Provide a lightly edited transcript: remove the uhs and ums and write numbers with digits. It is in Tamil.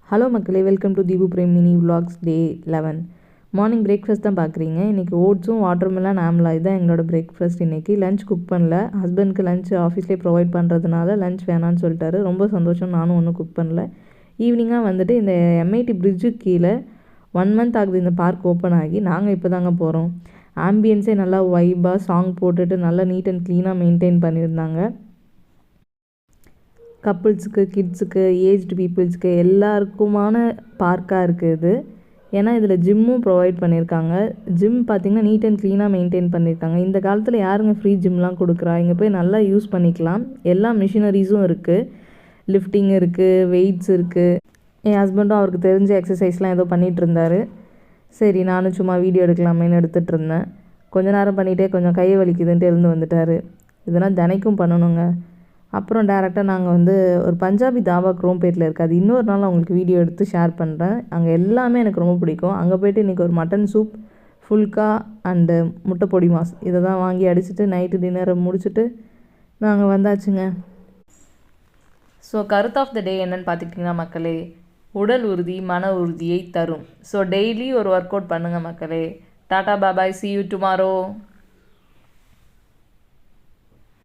ஹலோ மக்களே, welcome to Deepu Prem mini vlogs day 11. Morning breakfast தான் பார்க்குறீங்க. இன்றைக்கி ஓட்ஸும் வாட்டர்மெலன் ஆம்லா இதுதான் எங்களோட பிரேக்ஃபாஸ்ட். இன்றைக்கி லஞ்ச் குக் பண்ணல. ஹஸ்பண்ட்க்கு லஞ்ச் ஆஃபீஸ்லேயே ப்ரொவைட் பண்ணுறதுனால லஞ்ச் வேணான்னு சொல்லிட்டாரு. ரொம்ப சந்தோஷம். நானும் ஒன்றும் குக் பண்ணல. ஈவினிங்காக வந்துட்டு இந்த எம்ஐடி பிரிட்ஜுக்கு கீழே 1 மந்த் ஆகுது இந்த பார்க் ஓப்பன் ஆகி. நாங்கள் இப்போ தாங்க போகிறோம். ஆம்பியன்ஸே நல்லா வைபாக சாங் போட்டுட்டு நல்லா நீட் அண்ட் க்ளீனாக மெயின்டைன் பண்ணியிருந்தாங்க. கப்புள்ஸுக்கு, கிட்ஸுக்கு, ஏஜ்டு பீப்புள்ஸுக்கு எல்லாருக்குமான பார்க்காக இருக்குது இது. ஏன்னா இதில் ஜிம்மும் ப்ரொவைட் பண்ணியிருக்காங்க. ஜிம் பார்த்திங்கன்னா நீட் அண்ட் க்ளீனாக மெயின்டைன் பண்ணியிருக்காங்க. இந்த காலத்தில் யாருங்க ஃப்ரீ ஜிம்லாம் கொடுக்குறா? இங்கே போய் நல்லா யூஸ் பண்ணிக்கலாம். எல்லா மிஷினரிஸும் இருக்குது. லிஃப்டிங் இருக்குது, வெயிட்ஸ் இருக்குது. என் ஹஸ்பண்டும் அவருக்கு தெரிஞ்ச எக்ஸசைஸ்லாம் ஏதோ பண்ணிகிட்டு இருந்தார். சரி, நானும் சும்மா வீடியோ எடுக்கலாமேன்னு எடுத்துகிட்டு இருந்தேன். கொஞ்ச நேரம் பண்ணிகிட்டே கொஞ்சம் கை வலிக்குதுன்ட்டு எழுந்து வந்துட்டார். இதெல்லாம் தினைக்கும் பண்ணணுங்க. அப்புறம் டேரெக்டாக நாங்கள் ஒரு பஞ்சாபி தாபா குரோம்பேட்டில் இருக்குது. அது இன்னொரு நாள் உங்களுக்கு வீடியோ எடுத்து ஷேர் பண்ணுறேன். அங்கே எல்லாமே எனக்கு ரொம்ப பிடிக்கும். அங்கே போய்ட்டு இன்றைக்கி ஒரு மட்டன் சூப், ஃபுல்கா அண்டு முட்டை பொடி மாஸ் இதை தான் வாங்கி அடிச்சுட்டு நைட்டு டின்னரை முடிச்சுட்டு நாங்கள் வந்தாச்சுங்க. ஸோ கருத்து ஆஃப் த டே என்னென்னு பார்த்துக்கிட்டிங்கன்னா மக்களே, உடல் உறுதி மன உறுதியை தரும். ஸோ டெய்லி ஒரு ஒர்க் அவுட் பண்ணுங்கள் மக்களே. Tata பாபாய், see you tomorrow.